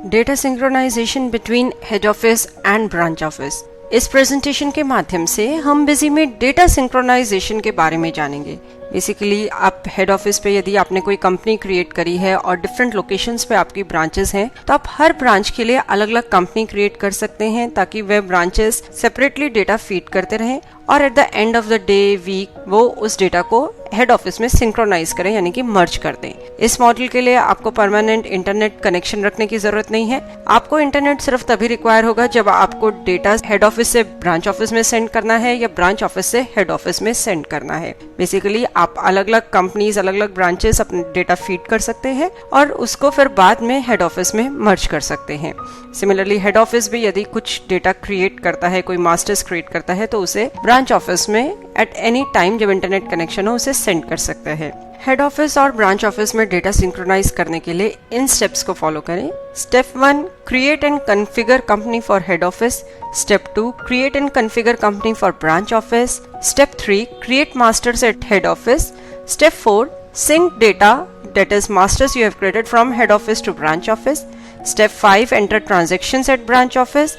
Data synchronisation between head office and branch office. इस presentation के माध्यम से हम बिजी में डेटा सिंक्रोनाइजेशन के बारे में जानेंगे। बेसिकली आप हेड ऑफिस पे यदि आपने कोई कंपनी क्रिएट करी है और डिफरेंट लोकेशंस पे आपकी ब्रांचेस हैं, तो आप हर ब्रांच के लिए अलग अलग कंपनी क्रिएट कर सकते हैं ताकि वह ब्रांचेस सेपरेटली डेटा फीड करते रहें और at the end of the day week वो उस डेटा को हेड ऑफिस में सिंक्रोनाइज करें, यानी कि मर्ज कर दें। इस मॉडल के लिए आपको परमानेंट इंटरनेट कनेक्शन रखने की जरूरत नहीं है। आपको इंटरनेट सिर्फ तभी रिक्वायर होगा जब आपको डेटा हेड ऑफिस से ब्रांच ऑफिस में सेंड करना है या ब्रांच ऑफिस से हेड ऑफिस में सेंड करना है। बेसिकली आप अलग अलग कंपनीज, अलग अलग ब्रांचेस अपने डेटा फीड कर सकते हैं और उसको फिर बाद में हेड ऑफिस में मर्ज कर सकते हैं। सिमिलरली हेड ऑफिस भी यदि कुछ डेटा क्रिएट करता है, कोई मास्टर्स क्रिएट करता है, तो उसे ब्रांच ऑफिस में एट एनी टाइम जब इंटरनेट कनेक्शन हो उसे सेंड कर सकते हैं। हेड ऑफिस और ब्रांच ऑफिस में डेटा सिंक्रोनाइज करने के लिए इन स्टेप्स को फॉलो करें। Step 1, create and configure company for head office. Step 2, create and configure company for branch office. Step 3, create masters eight head office. Step 4, sync data, that is masters you have created from head office to branch office. Step 5, enter transactions at branch office.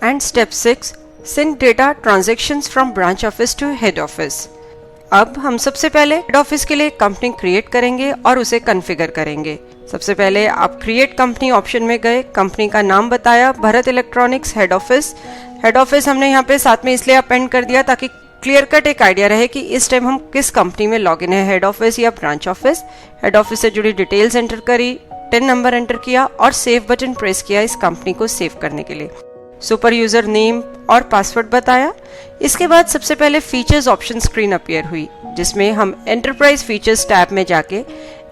And step 6, sync data transactions from branch office to head office. अब हम सबसे पहले head office के लिए company create करेंगे और उसे configure करेंगे। सबसे पहले आप क्रिएट कंपनी ऑप्शन में गए, कंपनी का नाम बताया Bharat electronics head office. Head office हमने यहाँ पे साथ में इसलिए अपेंड कर दिया ताकि क्लियर कट एक आइडिया रहे कि इस टाइम हम किस कंपनी में लॉग इन है, हेड ऑफिस या ब्रांच ऑफिस। हेड ऑफिस से जुड़ी डिटेल्स एंटर करी, 10 नंबर एंटर किया और सेव बटन प्रेस किया इस कंपनी को सेव करने के लिए। सुपर यूजर नेम और पासवर्ड बताया। इसके बाद सबसे पहले फीचर्स ऑप्शन स्क्रीन अपीयर हुई, जिसमें हम एंटरप्राइज फीचर्स टैब में जाके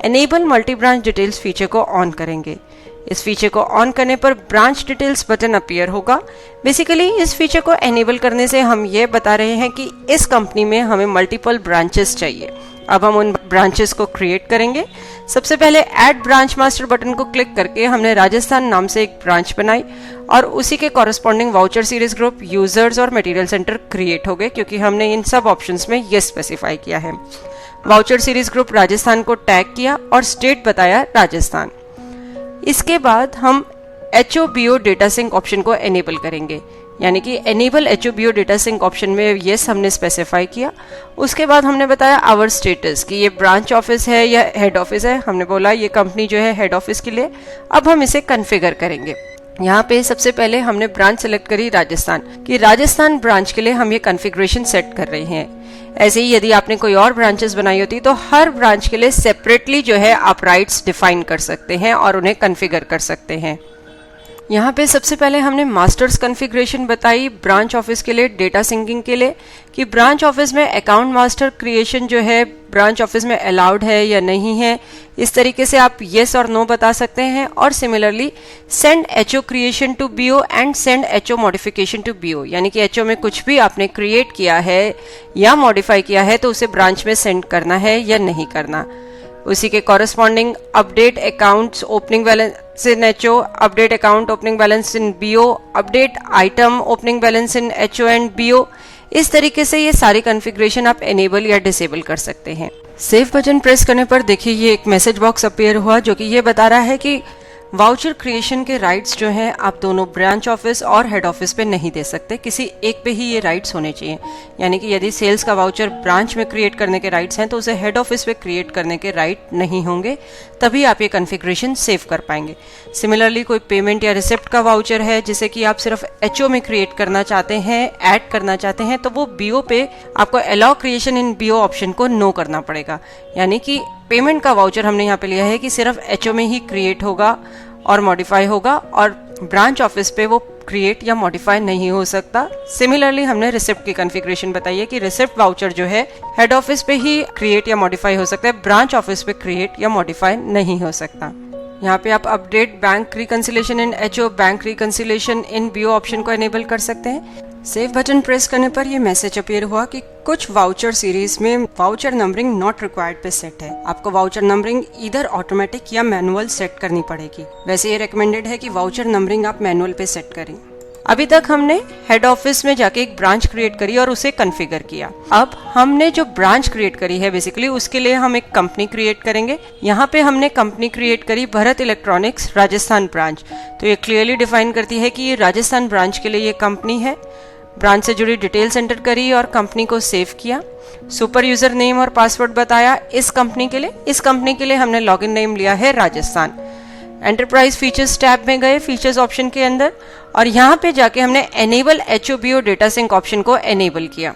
enable multi branch details feature को ऑन करेंगे। इस फीचर को ऑन करने पर ब्रांच डिटेल्स बटन अपीयर होगा। बेसिकली इस फीचर को एनेबल करने से हम ये बता रहे हैं कि इस कंपनी में हमें मल्टीपल ब्रांचेस चाहिए। अब हम उन ब्रांचेस को क्रिएट करेंगे। सबसे पहले ऐड ब्रांच मास्टर बटन को क्लिक करके हमने राजस्थान नाम से एक ब्रांच बनाई और उसी के corresponding voucher series group, users और मटेरियल सेंटर क्रिएट हो गए, क्योंकि हमने इन सब ऑप्शंस में ये स्पेसिफाई किया है। वाउचर सीरीज ग्रुप राजस्थान को टैग किया और स्टेट बताया राजस्थान। इसके बाद हम HOBO डेटा सिंक ऑप्शन को एनेबल करेंगे, यानी कि enable HOBO data sync option में येस हमने स्पेसिफाई किया। उसके बाद हमने बताया आवर स्टेटस कि ये ब्रांच ऑफिस है या हेड ऑफिस है। हमने बोला ये कंपनी जो है हेड ऑफिस के लिए। अब हम इसे कॉन्फ़िगर करेंगे। यहाँ पे सबसे पहले हमने ब्रांच सेलेक्ट करी राजस्थान कि राजस्थान ब्रांच के लिए हम ये कॉन्फ़िगरेशन सेट कर रहे हैं। ऐसे ही यदि आपने कोई और ब्रांचेस बनाई होती तो हर ब्रांच के लिए सेपरेटली जो है आप राइट्स डिफाइन कर सकते हैं और उन्हें कॉन्फ़िगर कर सकते हैं। यहाँ पे सबसे पहले हमने मास्टर्स कॉन्फ़िगरेशन बताई ब्रांच ऑफिस के लिए डेटा सिंकिंग के लिए कि ब्रांच ऑफिस में अकाउंट मास्टर क्रिएशन जो है ब्रांच ऑफिस में अलाउड है या नहीं है। इस तरीके से आप येस और नो बता सकते हैं। और similarly send HO creation to BO and send HO modification to BO, यानी कि HO में कुछ भी आपने क्रिएट किया है या मॉडिफाई किया है तो उसे ब्रांच में सेंड करना है या नहीं करना। उसी के corresponding update accounts opening balance in HO, update account opening balance in BO, update item opening balance in HO and BO। इस तरीके से ये सारी कॉन्फ़िगरेशन आप एनेबल या डिसेबल कर सकते हैं। सेव बटन प्रेस करने पर देखिए ये एक मैसेज बॉक्स अपीयर हुआ जो कि ये बता रहा है कि वाउचर क्रिएशन के राइट्स जो हैं आप दोनों ब्रांच ऑफिस और हेड ऑफिस पे नहीं दे सकते, किसी एक पे ही ये राइट्स होने चाहिए। यानी कि यदि सेल्स का वाउचर ब्रांच में क्रिएट करने के राइट्स हैं तो उसे हेड ऑफिस पे क्रिएट करने के राइट नहीं होंगे, तभी आप ये कॉन्फ़िगरेशन सेव कर पाएंगे। सिमिलरली कोई पेमेंट या रिसिप्ट का वाउचर है जिसे कि आप सिर्फ HO में क्रिएट करना चाहते हैं, ऐड करना चाहते हैं, तो वो BO पे आपको अलाउ क्रिएशन इन BO ऑप्शन को नो करना पड़ेगा। यानी कि पेमेंट का वाउचर हमने यहाँ पे लिया है कि सिर्फ HO में ही क्रिएट होगा और मॉडिफाई होगा और ब्रांच ऑफिस पे वो क्रिएट या मॉडिफाई नहीं हो सकता। सिमिलरली हमने रिसिप्ट की कॉन्फ़िगरेशन बताई है कि रिसिप्ट वाउचर जो है हेड ऑफिस पे ही क्रिएट या मॉडिफाई हो सकता है, ब्रांच ऑफिस पे क्रिएट या मॉडिफाई नहीं हो सकता। यहाँ पे आप अपडेट बैंक रिकंसिलेशन इन HO, बैंक रिकंसिलेशन इन BO ऑप्शन को एनेबल कर सकते हैं। सेव बटन प्रेस करने पर यह मैसेज अपीयर हुआ कि कुछ वाउचर सीरीज में वाउचर नंबरिंग नॉट रिक्वायर्ड पे सेट है। आपको वाउचर नंबरिंग इधर ऑटोमेटिक या मैनुअल सेट करनी पड़ेगी। वैसे ये रिकमेंडेड है कि वाउचर नंबरिंग आप मैनुअल पे सेट करें। अभी तक हमने हेड ऑफिस में जाके एक ब्रांच क्रिएट करी और उसे कॉन्फ़िगर किया। अब हमने जो ब्रांच क्रिएट करी है बेसिकली उसके लिए हम एक कंपनी क्रिएट करेंगे। यहाँ पे हमने कंपनी क्रिएट करी भरत इलेक्ट्रॉनिक्स राजस्थान ब्रांच। तो ये क्लियरली डिफाइन करती है कि ये राजस्थान ब्रांच के लिए ये कंपनी है। ब्रांच से जुड़ी डिटेल्स एंटर करी और कंपनी को सेव किया। सुपर यूजर नेम और पासवर्ड बताया इस कंपनी के लिए। इस कंपनी के लिए हमने लॉगिन नेम लिया है राजस्थान। एंटरप्राइज फीचर्स टैब में गए फीचर्स ऑप्शन के अंदर और यहाँ पे जाके हमने enable HOBO data sync option को एनेबल किया।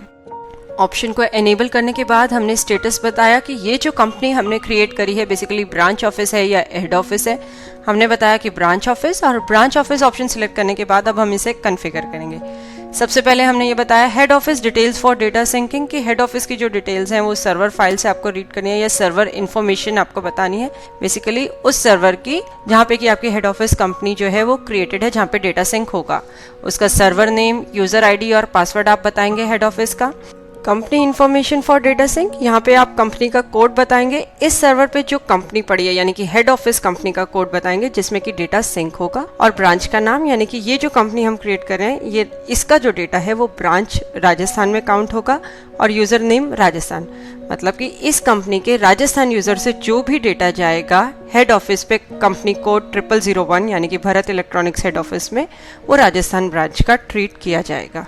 ऑप्शन को एनेबल करने के बाद हमने स्टेटस बताया कि ये जो कंपनी हमने क्रिएट करी है बेसिकली ब्रांच ऑफिस है या हेड ऑफिस है। हमने बताया कि ब्रांच ऑफिस, और ब्रांच ऑफिस ऑप्शन सिलेक्ट करने के बाद अब हम इसे कॉन्फ़िगर करेंगे। सबसे पहले हमने ये बताया head office details for data sinking कि हेड ऑफिस की जो डिटेल्स हैं वो सर्वर फाइल से आपको रीड करनी है या सर्वर इन्फॉर्मेशन आपको बतानी है बेसिकली उस सर्वर की जहाँ पे कि आपकी हेड ऑफिस कंपनी जो है वो क्रिएटेड है, जहाँ पे डेटा सिंक होगा। उसका सर्वर नेम, यूजर आईडी और पासवर्ड आप बताएंगे हेड ऑफिस का। Company information for data sink, यहाँ पे आप कंपनी का कोड बताएंगे। इस सर्वर पे जो कंपनी पड़ी है यानी कि हेड ऑफिस कंपनी का कोड बताएंगे जिसमें कि डेटा सिंक होगा। और ब्रांच का नाम यानी कि ये जो कंपनी हम क्रिएट कर रहे हैं ये इसका जो डेटा है वो ब्रांच राजस्थान में काउंट होगा। और यूजर नेम राजस्थान, मतलब कि इस कंपनी के राजस्थान यूजर से जो भी डेटा जाएगा हेड ऑफिस पे कंपनी कोड 0001 यानी कि भरत इलेक्ट्रॉनिक्स हेड ऑफिस में वो राजस्थान ब्रांच का ट्रीट किया जाएगा।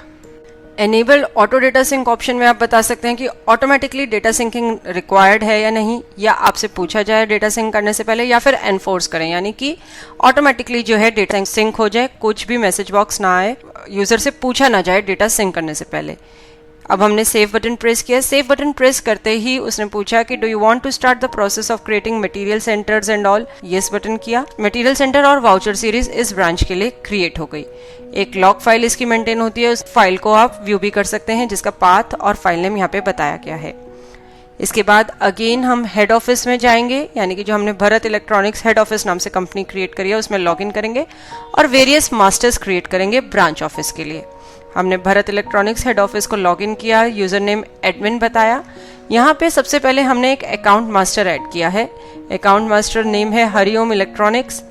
Enable auto data sync option में आप बता सकते हैं कि ऑटोमेटिकली डेटा सिंकिंग रिक्वायर्ड है या नहीं, या आपसे पूछा जाए डेटा सिंक करने से पहले, या फिर एनफोर्स करें यानी कि ऑटोमेटिकली जो है डेटा सिंक हो जाए, कुछ भी मैसेज बॉक्स ना आए, यूजर से पूछा ना जाए डेटा सिंक करने से पहले। अब हमने सेव बटन प्रेस किया। सेव बटन प्रेस करते ही उसने पूछा कि do you want to start the process of creating material centres and all. Yes button किया। मटेरियल सेंटर और वाउचर सीरीज इस ब्रांच के लिए क्रिएट हो गई। एक लॉग फाइल इसकी मेंटेन होती है, उस फाइल को आप व्यू भी कर सकते हैं जिसका पाथ और फाइल नेम यहाँ पे बताया गया है। इसके बाद अगेन हम हेड ऑफिस में जाएंगे यानी कि जो हमने भरत इलेक्ट्रॉनिक्स हेड ऑफिस नाम से कंपनी क्रिएट करी है उसमें लॉगिन करेंगे और वेरियस मास्टर्स क्रिएट करेंगे ब्रांच ऑफिस के लिए। हमने भरत इलेक्ट्रॉनिक्स हेड ऑफिस को लॉगिन किया, यूजर नेम एडमिन बताया। यहाँ पे सबसे पहले हमने एक अकाउंट मास्टर ऐड किया है। अकाउंट मास्टर नेम है हरिओम इलेक्ट्रॉनिक्स,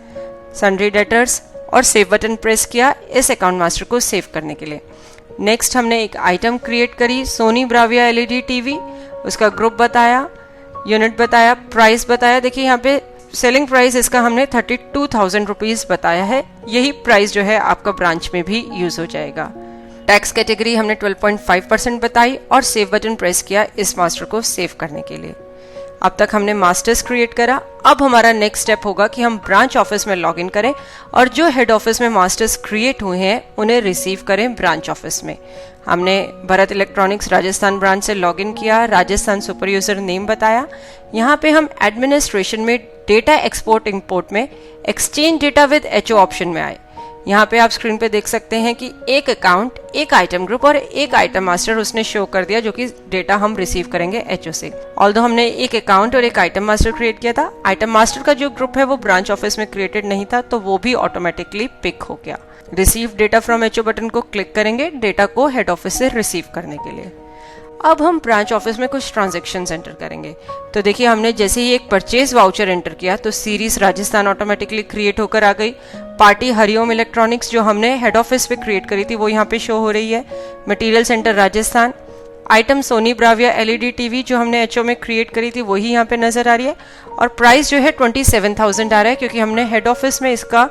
सन्ड्री डेटर्स, और सेव बटन प्रेस किया इस अकाउंट मास्टर को सेव करने के लिए। नेक्स्ट हमने एक आइटम क्रिएट करी, सोनी ब्राविया एलईडी टीवी, उसका ग्रुप बताया, यूनिट बताया, प्राइस बताया। देखिए यहाँ पे सेलिंग प्राइस इसका हमने 32,000 रुपीज बताया है। यही प्राइस जो है आपका ब्रांच में भी यूज हो जाएगा। टैक्स कैटेगरी हमने 12.5% बताई और सेव बटन प्रेस किया इस मास्टर को सेव करने के लिए। अब तक हमने मास्टर्स क्रिएट करा। अब हमारा नेक्स्ट स्टेप होगा कि हम ब्रांच ऑफिस में लॉगिन करें और जो हेड ऑफिस में मास्टर्स क्रिएट हुए हैं उन्हें रिसीव करें ब्रांच ऑफिस में। हमने भरत इलेक्ट्रॉनिक्स राजस्थान ब्रांच से लॉगिन किया, राजस्थान सुपर यूजर नेम बताया। यहाँ पे हम एडमिनिस्ट्रेशन में डेटा एक्सपोर्ट इंपोर्ट में exchange data with HO option में आए। यहाँ पे आप स्क्रीन पे देख सकते हैं कि एक अकाउंट, एक आइटम ग्रुप और एक आइटम मास्टर उसने शो कर दिया जो कि डेटा हम रिसीव करेंगे HO से। ऑल्दो हमने एक अकाउंट और एक आइटम मास्टर क्रिएट किया था, आइटम मास्टर का जो ग्रुप है वो ब्रांच ऑफिस में क्रिएटेड नहीं था तो वो भी ऑटोमेटिकली पिक हो गया। Receive data from HO button को क्लिक करेंगे डेटा को हेड ऑफिस से रिसीव करने के लिए। अब हम ब्रांच ऑफिस में कुछ ट्रांजैक्शंस एंटर करेंगे। तो देखिए हमने जैसे ही एक परचेज वाउचर एंटर किया तो सीरीज राजस्थान ऑटोमेटिकली क्रिएट होकर आ गई। पार्टी हरिओम इलेक्ट्रॉनिक्स जो हमने हेड ऑफिस पे क्रिएट करी थी वो यहाँ पे शो हो रही है। Material centre Rajasthan, item Sony Bravia LED TV जो हमने HO में क्रिएट करी थी वही यहाँ पे नजर आ रही है और प्राइस जो है 27,000 आ रहा है क्योंकि हमने हेड ऑफिस में इसका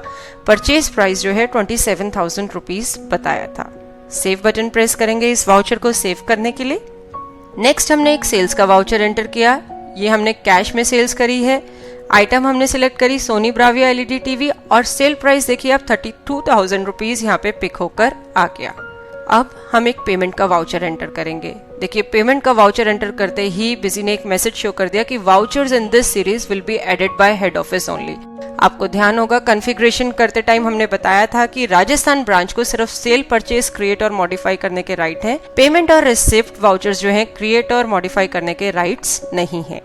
परचेज प्राइस जो है 27,000 रुपीज बताया था। सेव बटन प्रेस करेंगे इस वाउचर को सेव करने के लिए। नेक्स्ट हमने एक सेल्स का वाउचर एंटर किया, ये हमने कैश में सेल्स करी है। आइटम हमने सिलेक्ट करी सोनी ब्राविया एलईडी टीवी और सेल प्राइस देखिए आप 32,000 रुपीज यहाँ पे पिक होकर आ गया। अब हम एक पेमेंट का वाउचर एंटर करेंगे। देखिए पेमेंट का वाउचर एंटर करते ही बिजी ने एक मैसेज शो कर दिया कि vouchers in this series will be added by head office only. आपको ध्यान होगा कॉन्फ़िगरेशन करते टाइम हमने बताया था कि राजस्थान ब्रांच को सिर्फ सेल, परचेज, क्रिएट और मॉडिफाई करने के राइट हैं। पेमेंट और रिसिप्ट वाउचर्स जो हैं क्रिएट और मॉडिफाई करने के राइट्स नहीं हैं।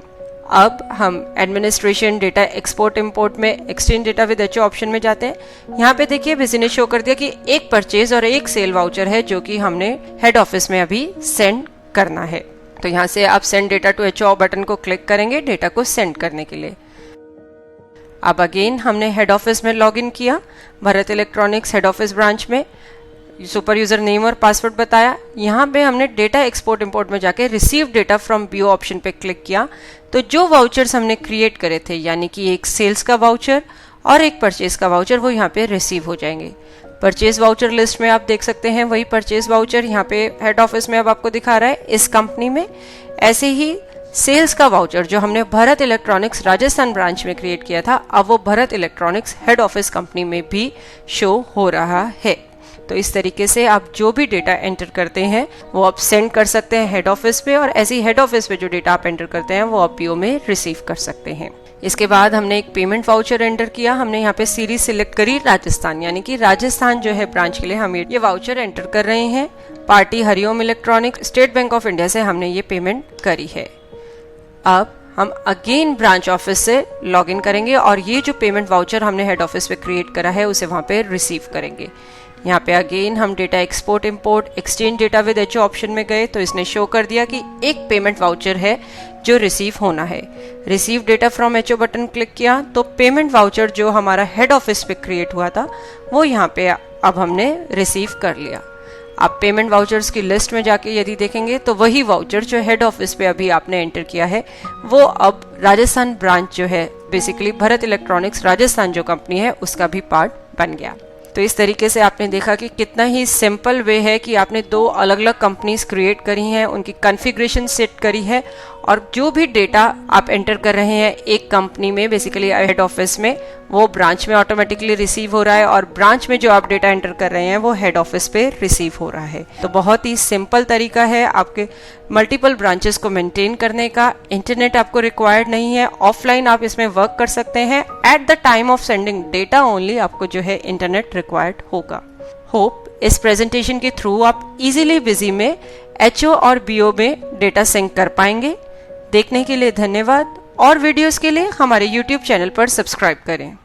अब हम एडमिनिस्ट्रेशन डेटा एक्सपोर्ट इंपोर्ट में exchange data with HO option में जाते हैं। यहाँ पे देखिए बिजी ने शो कर दिया कि एक परचेज और एक सेल वाउचर है जो कि हमने हेड ऑफिस में अभी सेंड करना है। तो यहाँ से आप send data to HO button को क्लिक करेंगे डेटा को सेंड करने के लिए। अब अगेन हमने हेड ऑफिस में लॉगिन किया Bharat electronics head office branch में। सुपर यूजर नेम और पासवर्ड बताया। यहाँ पे हमने डेटा एक्सपोर्ट इंपोर्ट में जाके receive data from BO option पे क्लिक किया तो जो वाउचर्स हमने क्रिएट करे थे, यानी कि एक सेल्स का वाउचर और एक परचेज का वाउचर, वो यहाँ पे रिसीव हो जाएंगे। परचेज वाउचर लिस्ट में आप देख सकते हैं वही परचेज वाउचर यहाँ पे हेड ऑफिस में अब आपको दिखा रहा है इस कंपनी में। ऐसे ही सेल्स का वाउचर जो हमने भरत इलेक्ट्रॉनिक्स राजस्थान ब्रांच में क्रिएट किया था, अब वो Bharat electronics head office company में भी शो हो रहा है। तो इस तरीके से आप जो भी डेटा एंटर करते हैं वो आप सेंड कर सकते हैं हेड ऑफिस पे, और ऐसे ही हेड ऑफिस पे जो डेटा आप एंटर करते हैं वो आप पीओ में रिसीव कर सकते हैं। इसके बाद हमने एक पेमेंट वाउचर एंटर किया। हमने यहाँ पे सीरीज सिलेक्ट करी राजस्थान, यानी कि राजस्थान जो है ब्रांच के लिए हम ये वाउचर एंटर कर रहे हैं। Party Hariom electronic state bank of India से हमने ये पेमेंट करी है। अब हम अगेन ब्रांच ऑफिस से लॉग इन करेंगे और ये जो पेमेंट वाउचर हमने हेड ऑफिस पे क्रिएट करा है उसे वहां पे रिसीव करेंगे। यहाँ पे अगेन हम data export import exchange data with HO option में गए तो इसने शो कर दिया कि एक पेमेंट वाउचर है जो रिसीव होना है। Receive data from HO button click किया तो पेमेंट वाउचर जो हमारा हेड ऑफिस पे क्रिएट हुआ था वो यहाँ पे अब हमने रिसीव कर लिया। आप पेमेंट वाउचर्स की लिस्ट में जाके यदि देखेंगे तो वही वाउचर जो हेड ऑफिस पे अभी आपने एंटर किया है वो अब राजस्थान ब्रांच जो है, बेसिकली भरत इलेक्ट्रॉनिक्स राजस्थान जो कंपनी है, उसका भी पार्ट बन गया। तो इस तरीके से आपने देखा कि कितना ही सिंपल वे है कि आपने दो अलग अलग कंपनीज क्रिएट करी हैं, उनकी कॉन्फ़िगरेशन सेट करी है, और जो भी डेटा आप एंटर कर रहे हैं एक कंपनी में, बेसिकली हेड ऑफिस में, वो ब्रांच में ऑटोमेटिकली रिसीव हो रहा है, और ब्रांच में जो आप डेटा एंटर कर रहे हैं वो हेड ऑफिस पे रिसीव हो रहा है। तो बहुत ही सिंपल तरीका है आपके मल्टीपल ब्रांचेस को मेंटेन करने का। इंटरनेट आपको रिक्वायर्ड नहीं है, ऑफलाइन आप इसमें वर्क कर सकते हैं। At the time of sending data only आपको जो है इंटरनेट रिक्वायर्ड होगा। होप इस प्रेजेंटेशन के थ्रू आप इजीली बिजी में एचओ और बीओ में डेटा सिंक कर पाएंगे। देखने के लिए धन्यवाद, और वीडियोस के लिए हमारे YouTube चैनल पर सब्सक्राइब करें।